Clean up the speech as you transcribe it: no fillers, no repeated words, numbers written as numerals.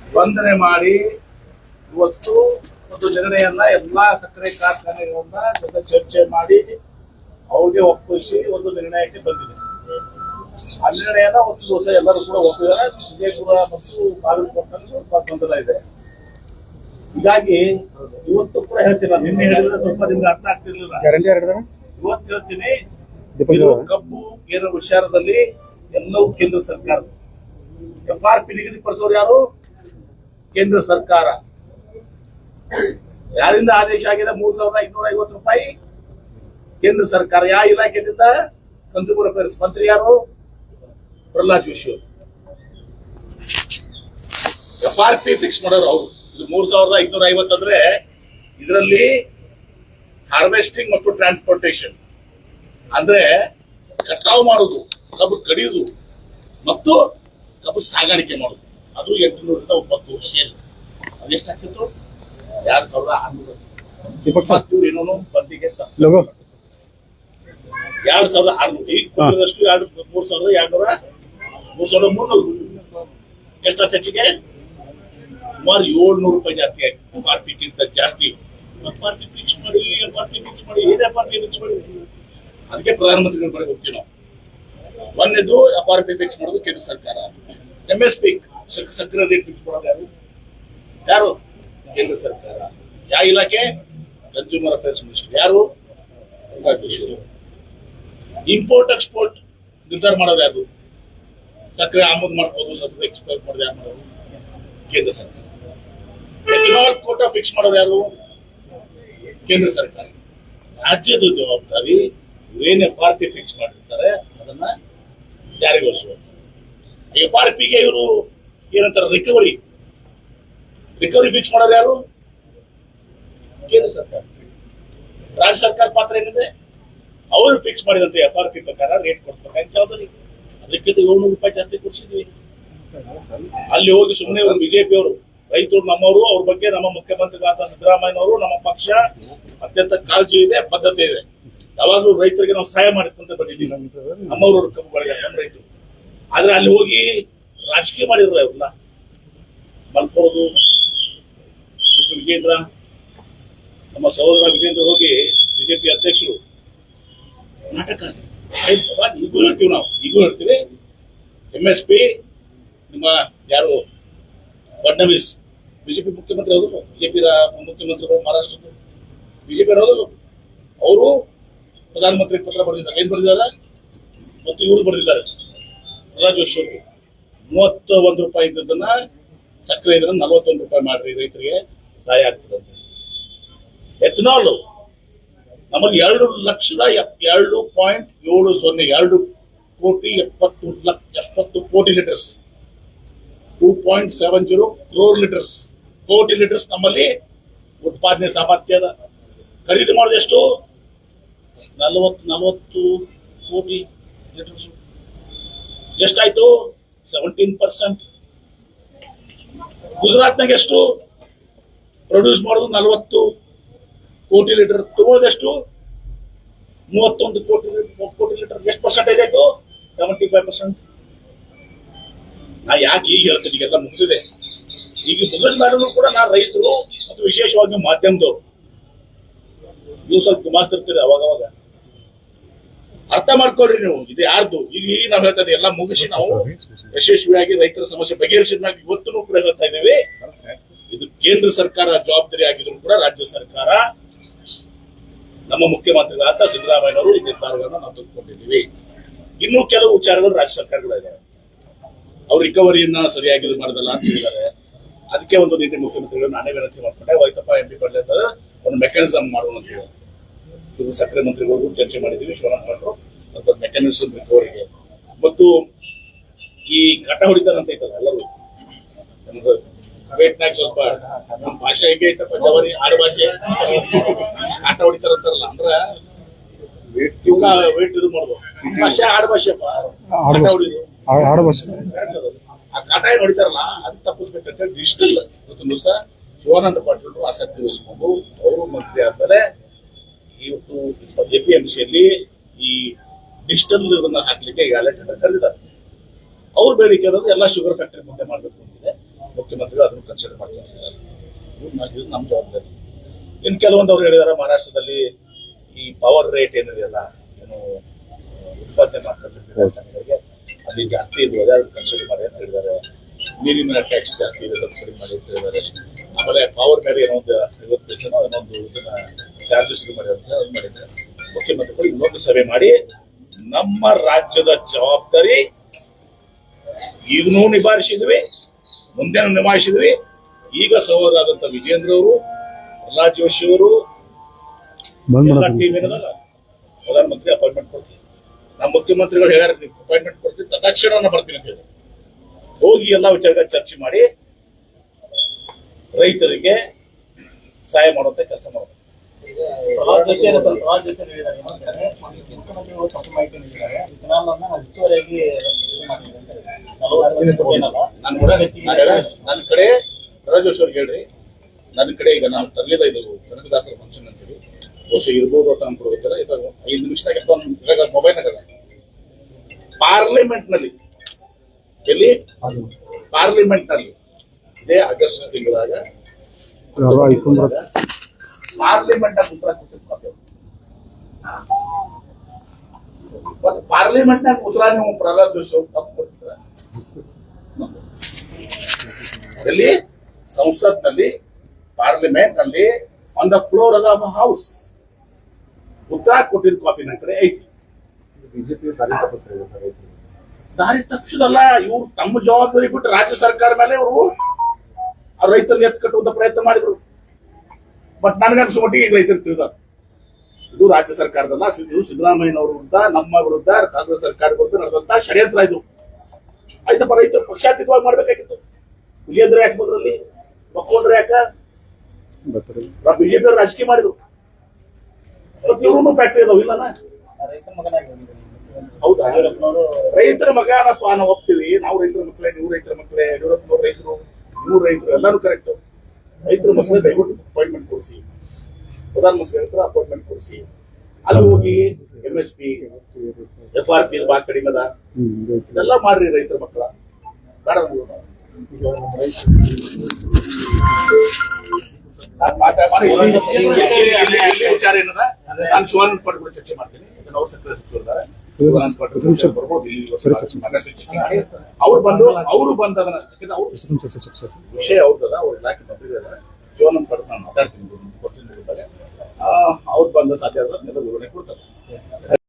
ಸ್ಪಂದನೆ ಮಾಡಿ ಇವತ್ತು ಒಂದು ನಿರ್ಣಯನ್ನ ಎಲ್ಲಾ ಸಕ್ಕರೆ ಕಾರ್ಖಾನೆಗಳನ್ನ ಜೊತೆ ಚರ್ಚೆ ಮಾಡಿ ಅವ್ರಿಗೆ ಒಪ್ಪಿಸಿ ಒಂದು ನಿರ್ಣಯಕ್ಕೆ ಬಂದಿದೆ. ಆ ನಿರ್ಣಯನ ಒಂದು ದಿವಸ ಎಲ್ಲರೂ ಕೂಡ ಒಪ್ಪಿದ್ದಾರೆ. ವಿಜಯಪುರ ಮತ್ತು ಬಾಗಲಕೋಟೆನಲ್ಲಿ ಸ್ವಲ್ಪ ಗೊಂದಲ ಇದೆ. ಹೀಗಾಗಿ ಇವತ್ತು ಕೂಡ ಹೇಳ್ತೀನಿ, ನಿನ್ನೆ ಹೇಳಿದ್ರೆ ಸ್ವಲ್ಪ ನಿಮ್ಗೆ ಅರ್ಥ ಆಗ್ತಿರ್ಲಿಲ್ಲ. ಇವತ್ತು ಹೇಳ್ತೀನಿ, ಕಬ್ಬು ಏನೋ ವಿಚಾರದಲ್ಲಿ ಎಲ್ಲವೂ ಕೇಂದ್ರ ಸರ್ಕಾರ. FRP ನಿಗದಿಪಡಿಸೋರು ಯಾರು? ಕೇಂದ್ರ ಸರ್ಕಾರ. ಯಾರಿಂದ ಆದೇಶ ಆಗಿದೆ? 3,550 ರೂಪಾಯಿ ಕೇಂದ್ರ ಸರ್ಕಾರ. ಯಾವ ಇಲಾಖೆಯಿಂದ? ಕನ್ಸ್ಯೂಮರ್ ಅಫೇರ್ಸ್ ಮಂತ್ರಿ ಯಾರು? ಪ್ರಹ್ಲಾದ್ ಜೋಶಿ ಅವರು. FRP ಫಿಕ್ಸ್ ಮಾಡೋರು ಅವರು. ಇದು 3,550 ಅಂದ್ರೆ ಇದರಲ್ಲಿ ಹಾರ್ವೆಸ್ಟಿಂಗ್ ಮತ್ತು ಟ್ರಾನ್ಸ್ಪೋರ್ಟೇಷನ್ ಅಂದ್ರೆ ಕಟಾವು ಮಾಡುದು, ಕಬ್ಬು ಕಡಿಯುವುದು ಮತ್ತು ಕಬ್ಬು ಸಾಗಾಣಿಕೆ ಮಾಡುದು, ಅದು 890 ಶೇರ್. ಅದೆಷ್ಟಾಗ್ತಿತ್ತು? 2,600 ಏನೋ ಬಂದಿಗೆ 2,600. ಈಗ 3,200 ಎಷ್ಟಾಗ್ತ ಹೆಚ್ಚಿಗೆ? ಸುಮಾರು 700 ರೂಪಾಯಿ ಜಾಸ್ತಿ ಆಯ್ತು. FRPಗಿಂತ ಜಾಸ್ತಿ. FRP ಫಿಕ್ಸ್ ಮಾಡಿ, ಏನ್ FRP ಫಿಕ್ಸ್ ಮಾಡಿ? ಅದಕ್ಕೆ ಪ್ರಧಾನಮಂತ್ರಿಗಳ ಬಳಿ ಹೋಗ್ತೀವಿ ನಾವು. ಒಂದೇದು FRP ಫಿಕ್ಸ್ ಮಾಡೋದು ಕೇಂದ್ರ ಸರ್ಕಾರ. MSP ಸಕ್ಕರೆ ರೇಟ್ ಫಿಕ್ಸ್ ಮಾಡೋದು ಯಾರು? ಕೇಂದ್ರ ಸರ್ಕಾರ. ಯಾವ ಇಲಾಖೆ? Consumer affairs minister. ಯಾರು? ಇಂಪೋರ್ಟ್ ಎಕ್ಸ್ಪೋರ್ಟ್ ನಿರ್ಧಾರ ಮಾಡೋದು ಯಾರು? ಸಕ್ಕರೆ ಆಮದು ಮಾಡ್ಬೋದು, ಸಕ್ಕರೆ ಎಕ್ಸ್ಪೋರ್ಟ್ ಮಾಡೋದು ಯಾರು ಮಾಡೋದು? ಕೇಂದ್ರ ಸರ್ಕಾರ. ಎಥನಾಲ್ ಕೋಟಾ ಫಿಕ್ಸ್ ಮಾಡೋದು ಯಾರು? ಕೇಂದ್ರ ಸರ್ಕಾರ. ರಾಜ್ಯದ ಜವಾಬ್ದಾರಿ ಏನ್ FRP ಫಿಕ್ಸ್ ಮಾಡಿರ್ತಾರೆ ಅದನ್ನ ಜಾರಿಗೊಳಿಸುವುದು. FRPಗೆ ಇವರು ಏನಂತಾರೆ, ರಿಕವರಿ ಫಿಕ್ಸ್ ಮಾಡೋರು ಯಾರು? ಕೇಂದ್ರ ಸರ್ಕಾರ. ರಾಜ್ಯ ಸರ್ಕಾರ ಪಾತ್ರ ಏನಿದೆ? ಅವರು ಫಿಕ್ಸ್ ಮಾಡಿದಂತೆ FRP ಪ್ರಕಾರ ರೇಟ್ ಕೊಡ್ಬೇಕಾಗಿ ಜವಾಬ್ದಾರಿ. ಅದಕ್ಕೆ 700 ರೂಪಾಯಿ ಜಾಸ್ತಿ ಕೊಡಿಸಿದ್ವಿ. ಅಲ್ಲಿ ಹೋಗಿ ಸುಮ್ಮನೆ ಒಂದು ಬಿಜೆಪಿ ಅವರು, ರೈತರು ನಮ್ಮವರು, ಅವ್ರ ಬಗ್ಗೆ ನಮ್ಮ ಮುಖ್ಯಮಂತ್ರಿಗಳಾದ ಸಿದ್ದರಾಮಯ್ಯನವರು, ನಮ್ಮ ಪಕ್ಷ ಅತ್ಯಂತ ಕಾಳಜಿ ಇದೆ, ಬದ್ಧತೆ ಇದೆ. ಯಾವಾಗಲೂ ರೈತರಿಗೆ ನಾವು ಸಹಾಯ ಮಾಡಿಕೊಂತ ಬಂದಿದ್ದೀವಿ. ನಮ್ಮವರು ಕಬ್ಬು ಬೆಳೆಗಾರ, ನಮ್ಮ ರೈತರು. ಆದ್ರೆ ಅಲ್ಲಿ ಹೋಗಿ ರಾಜಕೀಯ ಮಾಡಿದ್ರು ಅವ್ರನ್ನ ಮಲ್ಕೋದು. ಮಿಸ್ಟರ್ ವಿಜೇಂದ್ರ, ನಮ್ಮ ಸಹೋದರ ವಿಜೇಂದ್ರ ಹೋಗಿ ಬಿಜೆಪಿ ಅಧ್ಯಕ್ಷರು ನಾಟಕ. ಈಗೂ ಹೇಳ್ತೀವಿ ನಾವು, MSP ನಿಮ್ಮ ಯಾರು ಫಡ್ನವೀಸ್ ಬಿಜೆಪಿ ಮುಖ್ಯಮಂತ್ರಿ ಹೌದು, ಬಿಜೆಪಿ ಮುಖ್ಯಮಂತ್ರಿಗಳು ಮಹಾರಾಷ್ಟ್ರದ ಬಿಜೆಪಿ ಹೌದು, ಅವರು ಪ್ರಧಾನಮಂತ್ರಿ ಪತ್ರ ಬರೆದಿದ್ದಾರೆ. ಏನ್ ಬರೆದಿದ್ದಾರೆ? ಮತ್ತು ಇವರು ಬರೆದಿದ್ದಾರೆ, ಪ್ರಹ್ಲಾದ್ ಜೋಶಿ ಅವರು. 31 ರೂಪಾಯಿ ಇದ್ದದನ್ನ ಸಕ್ಕರೆ ಇದನ್ನ 41 ರೂಪಾಯಿ ಮಾಡ್ರಿ, ರೈತರಿಗೆ ಸಹಾಯ ಆಗ್ತದೆ. ಎಥನಾಲ್ ನಮ್ಮಲ್ಲಿ 2 ಕೋಟಿ ಲೀಟರ್ಸ್, 2.70 crore ಲೀಟರ್ಸ್, ಕೋಟಿ ಲೀಟರ್ಸ್ ನಮ್ಮಲ್ಲಿ ಉತ್ಪಾದನೆ ಸಾಮರ್ಥ್ಯ ಅದ. ಖರೀದಿ ಮಾಡೋದು ಎಷ್ಟು? 40 ಕೋಟಿ ಲೀಟರ್ಸ್. ಎಷ್ಟಾಯ್ತು? 17%. ಗುಜರಾತ್ನಾಗ ಎಷ್ಟು ಪ್ರೊಡ್ಯೂಸ್ ಮಾಡೋದು? 40 ಕೋಟಿ ಲೀಟರ್. ತಗೊಳ್ಳೋದೆಷ್ಟು? 31 ಕೋಟಿ ಲೀಟರ್. ಎಷ್ಟು ಪರ್ಸೆಂಟೇಜ್ ಆಯ್ತು? 75%. ನಾ ಯಾಕೆ ಈಗ ಹೇಳ್ತೀನಿ, ಈಗೆಲ್ಲ ಮುಗಿದಿದೆ. ಈಗ ಮುಗಿದ ಮೇಲೂ ಕೂಡ ನಾ ರೈತರು ಮತ್ತು ವಿಶೇಷವಾಗಿ ಮಾಧ್ಯಮದವರು ನೀವು ಸ್ವಲ್ಪ ಗುಮಾಸ್ತಿರ್ತೀರಿ ಅವಾಗವಾಗ. ಅರ್ಥ ಮಾಡ್ಕೊಳ್ರಿ ನೀವು, ಇದು ಯಾರ್ದು. ಈಗ ನಾವ್ ಹೇಳ್ತಾ ಎಲ್ಲ ಮುಗಿಸಿ ನಾವು ಯಶಸ್ವಿಯಾಗಿ ರೈತರ ಸಮಸ್ಯೆ ಬಗೆಹರಿಸಿದ ಮೇಲೆ ಇವತ್ತು ಕೂಡ ಹೇಳ್ತಾ ಇದ್ದೇವೆ, ಇದು ಕೇಂದ್ರ ಸರ್ಕಾರ ಜವಾಬ್ದಾರಿ ಆಗಿದ್ರು ಕೂಡ ರಾಜ್ಯ ಸರ್ಕಾರ, ನಮ್ಮ ಮುಖ್ಯಮಂತ್ರಿಗಳಾದ ಸಿದ್ದರಾಮಯ್ಯನವರು ಈ ನಿರ್ಧಾರಗಳನ್ನು ನಾವು ತೆಗೆದುಕೊಂಡಿದ್ದೀವಿ. ಇನ್ನೂ ಕೆಲವು ವಿಚಾರಗಳು ರಾಜ್ಯ ಸರ್ಕಾರಗಳಿದ್ದಾರೆ. ಅವ್ರು ರಿಕವರಿಯನ್ನ ಸರಿಯಾಗಿ ಮಾಡೋದಲ್ಲ ಅಂತ ಹೇಳಿದ್ದಾರೆ. ಅದಕ್ಕೆ ಒಂದು ನಿನ್ನೆ ಮುಖ್ಯಮಂತ್ರಿಗಳು ನಾನೇ ವಿನಂತಿ ಮಾಡ್ಕೊಂಡೆ, ಹೋಯ್ತಪ್ಪ MP ಪಡ್ಲೆ ಒಂದು ಮೆಕ್ಯಾನಿಸಮ್ ಮಾಡೋಣ ಅಂತ ಹೇಳಿ ಸಕ್ಕರೆ ಮಂತ್ರಿಗಳಿಗೂ ಚರ್ಚೆ ಮಾಡಿದ್ದೀವಿ. ವಿಶ್ವನಾಥ್ ಮತ್ತು ಮೆಕ್ಯಾನಿಸಮ್ ರಿಕವರಿಗೆ ಮತ್ತು ಈ ಕಟ ಹೊಡಿತಾರಂತ ಐತಲ್ಲ ಎಲ್ಲರೂ ವೇಟ್ನಾಗ ಸ್ವಲ್ಪ ನಮ್ಮ ಭಾಷೆ ಹೇಗೆ ಐತಪ್ಪ, ಜವರಿ ಆಡು ಭಾಷೆ ಕಾಟ ಹೊಡಿತಾರಂತಾರಲ್ಲ, ಅಂದ್ರ ವೇಟ್ ಇದು ಮಾಡ್ಬೋದು. ಭಾಷೆ ಆಡು ಭಾಷೆಪ್ಪ, ಕಾಟ ಹೊಡಿದು ಆ ಕಾಟ ಏನ್ ಹೊಡಿತಾರಲ್ಲ ಅದು ತಪ್ಪಿಸ್ಬೇಕಂತ ಡಿಜಿಟಲ್ ಇವತ್ತು ದಿವಸ ಶಿವಾನಂದ ಪಾಟೀಲ್ ಆಸಕ್ತಿ ವಹಿಸಿಕೊಂಡು ಅವರು ಮಂತ್ರಿ ಆದ್ಮೇಲೆ ಇವತ್ತು APMCಯಲ್ಲಿ ಈ ಡಿಜಿಟಲ್ ಹಾಕ್ಲಿಕ್ಕೆ ಈಗ ಟೆಂಡರ್ ಕರೆದಿದ್ದಾರೆ. ಅವ್ರ ಬೇಡಿಕೆ ಅನ್ನೋದು ಎಲ್ಲ ಶುಗರ್ ಫ್ಯಾಕ್ಟರಿ ಮುಂದೆ ಮಾಡಬೇಕು ಅಂತಿದೆ. ಮುಖ್ಯಮಂತ್ರಿಗಳು ಅದನ್ನು ಕನ್ಸಿಡರ್ ಮಾಡ್ತಾರೆ. ಇದು ನಮ್ಮ ಜವಾಬ್ದಾರಿ. ಇನ್ನು ಕೆಲವೊಂದು ಅವ್ರು ಹೇಳಿದಾರೆ, ಮಹಾರಾಷ್ಟ್ರದಲ್ಲಿ ಈ ಪವರ್ ರೇಟ್ ಏನಿದೆಯಲ್ಲ, ಏನು ಉತ್ಪಾದನೆ ಮಾಡ್ತಾರೆ ಅಲ್ಲಿ ಜಾಸ್ತಿ ಇದು ಅದೇ ಕನ್ಸಿಡರ್ ಮಾಡಿ ಅಂತ ಹೇಳಿದ್ದಾರೆ. ನೀರಿನ ಟ್ಯಾಕ್ಸ್ ಜಾಸ್ತಿ ಇದೆ, ಕಡಿಮೆ ಮಾಡಿ ಅಂತ ಹೇಳಿದ್ದಾರೆ. ಆಮೇಲೆ ಪವರ್ ಮೇಲೆ ಏನೋ ಒಂದು 50 ಪೈಸೆನೋ ಏನೊಂದು ಇದನ್ನ ಚಾರ್ಜಸ್ ಇದು ಮಾಡಿ ಅಂತ ಮಾಡಿದ್ದಾರೆ. ಮುಖ್ಯಮಂತ್ರಿಗಳು ಇನ್ನೊಂದು ಸಭೆ ಮಾಡಿ ನಮ್ಮ ರಾಜ್ಯದ ಜವಾಬ್ದಾರಿ ಈಗನೂ ನಿಭಾಯಿಸಿದ್ವಿ, ಮುಂದೆನೂ ನಿಭಾಯಿಸಿದ್ವಿ. ಈಗ ಸಹೋದರಾದಂತ ವಿಜೇಂದ್ರ ಅವರು, ಪ್ರಹ್ಲಾದ್ ಜೋಶಿ ಅವರು ಟೀಮ್ ಏನದಲ್ಲ, ಪ್ರಧಾನಮಂತ್ರಿ ಅಪಾಯಿಂಟ್ಮೆಂಟ್ ಕೊಡ್ತೀವಿ. ನಮ್ಮ ಮುಖ್ಯಮಂತ್ರಿಗಳು ಹೇಳ್ಯಾರ, ಅಪಾಯಿಂಟ್ಮೆಂಟ್ ಕೊಡ್ತೀವಿ, ತಕ್ಷಣ ನಾನು ಬರ್ತೀನಿ ಅಂತ ಹೇಳಿ ಹೋಗಿ ಎಲ್ಲಾ ವಿಚಾರಗಳ ಚರ್ಚೆ ಮಾಡಿ ರೈತರಿಗೆ ಸಹಾಯ ಮಾಡುವಂತ ಕೆಲಸ ಮಾಡಬೇಕು. ನನ್ನ ಕಡೆ ಪ್ರಹ್ಲಾದ್ ಅವ್ರಿಗೆ ಹೇಳ್ರಿ, ನನ್ನ ಕಡೆ ಈಗ ನಾವು ತರಲಿಲ್ಲ, ಇದು ಕನಕದಾಸರ ಫಂಕ್ಷನ್ ಅಂತೇಳಿ ಬಹುಶಃ ಇರ್ಬೋದು ಅಂತ ಅನ್ಕೊಳ್ತಾರೆ. 5 ನಿಮಿಷದಾಗ ಮೊಬೈಲ್ನಾಗ ಪಾರ್ಲಿಮೆಂಟ್ ನಲ್ಲಿ, ಎಲ್ಲಿ ಪಾರ್ಲಿಮೆಂಟ್ ನಲ್ಲಿ ಇದೇ ಆಗಸ್ಟ್ ತಿಂಗಳಾಗ ಪಾರ್ಲಿಮೆಂಟ್ ಉತ್ತರ ಕೊಟ್ಟಿರ್ತಾರೆ. ಪಾರ್ಲಿಮೆಂಟ್ ನಾಗ ಉತ್ತರ ನೀವು ಪ್ರಹ್ಲಾದ್ ಜೋಶಿ ಅವರು ತಪ್ಪು ಕೊಟ್ಟಿದ್ದಾರೆ. ಎಲ್ಲಿ ಸಂಸತ್ ನಲ್ಲಿ, ಪಾರ್ಲಿಮೆಂಟ್ ನಲ್ಲಿ, on the floor of the house ಉತ್ತರ ಕೊಟ್ಟಿದ್ದ ಕಾಪಿ ನನ್ನ ಕಡೆ ಐತಿ. ಬಿಜೆಪಿ ದಾರಿ ತಪ್ಪಿಸೋದಲ್ಲ, ಇವ್ರು ತಮ್ಮ ಜವಾಬ್ದಾರಿ ಬಿಟ್ಟು ರಾಜ್ಯ ಸರ್ಕಾರ ಮೇಲೆ ಇವರು ರೈತರಿಗೆ ಎತ್ತು ಕಟ್ಟುವಂತ ಪ್ರಯತ್ನ ಮಾಡಿದ್ರು. ಬಟ್ ನನಗನ್ಸೋ ಮಟ್ಟಿಗೆ ಈಗ ರೈತರು ತಿಳಿದಾರ ಇದು ರಾಜ್ಯ ಸರ್ಕಾರದಲ್ಲ, ಇದು ಸಿದ್ದರಾಮಯ್ಯನವರ ವಿರುದ್ಧ, ನಮ್ಮ ವಿರುದ್ಧ, ಕಾಂಗ್ರೆಸ್ ಸರ್ಕಾರ ವಿರುದ್ಧ ನಡೆದಂತ ಷಡ್ಯಂತ್ರ ಇದು. ಆಯ್ತಪ್ಪ, ರೈತರು ಪಕ್ಷಾತೀತವಾಗಿ ಮಾಡ್ಬೇಕಾಗಿತ್ತು. ವಿಜೇಂದ್ರ ಯಾಕೆ ಬಂದ್ರಲ್ಲಿ, ಮಕ್ಕೊಂಡ್ರೆ ಯಾಕ ಬಿಜೆಪಿ ಅವರು ರಾಜಕೀಯ ಮಾಡಿದ್ರು. ಇವ್ರು ಫ್ಯಾಕ್ಟ್ರಿ ಇದಾವ ಇಲ್ಲನ? ಹೌದಾ? ರೈತರ ಮಗನಪ್ಪ ನಾವು ಒಪ್ತೀವಿ. ನಾವು ರೈತರ ಮಕ್ಕಳೇ, ನೀವು ರೈತರ ಮಕ್ಕಳೇ, ಯಡಿಯೂರಪ್ಪನವ್ರು ರೈತರು, ಇವ್ರು ರೈತರು, ಎಲ್ಲಾನು ಕರೆಕ್ಟ್. ರೈತರ ಮಕ್ಕಳೇ ದಯವಿಟ್ಟು ಅಪಾಯಿಂಟ್ಮೆಂಟ್ ಕೊಡಿಸಿ, ಪ್ರಧಾನಮಂತ್ರಿ ಹತ್ರ ಅಪಾಯಿಂಟ್ಮೆಂಟ್ ಕೊಡಿಸಿ. ಅಲ್ಲಿ ಹೋಗಿ MSP, FRP ಭಾಳ ಕಡಿಮೆ ಅದ, ಇದೆಲ್ಲ ಮಾಡ್ರಿ ರೈತರ ಮಕ್ಕಳ. ಬೇಡ ವಿಚಾರ ಏನದ, ನಾನು ಶಿವಾನಂದ ಪಾಟೀಲ್ ಕೂಡ ಚರ್ಚೆ ಮಾಡ್ತೀನಿ. ಅವ್ರ ಸಕ್ರಿಯ ಸಚಿವರಿದ್ದಾರೆ, ಅವ್ರು ಬಂದು ಅದನ್ನ ವಿಷಯ ಅವ್ರದದ, ಅವ್ರ ಇಲಾಖೆ ಮಂತ್ರಿಗಳ ಶಿವಾನಂದ ಪಾಟೀಲ್ ನಾನು ಮಾತಾಡ್ತೀನಿ, ಅವ್ರು ಬಂದ ಸಾಧ್ಯ ವಿವರಣೆ ಕೊಡ್ತಾರೆ.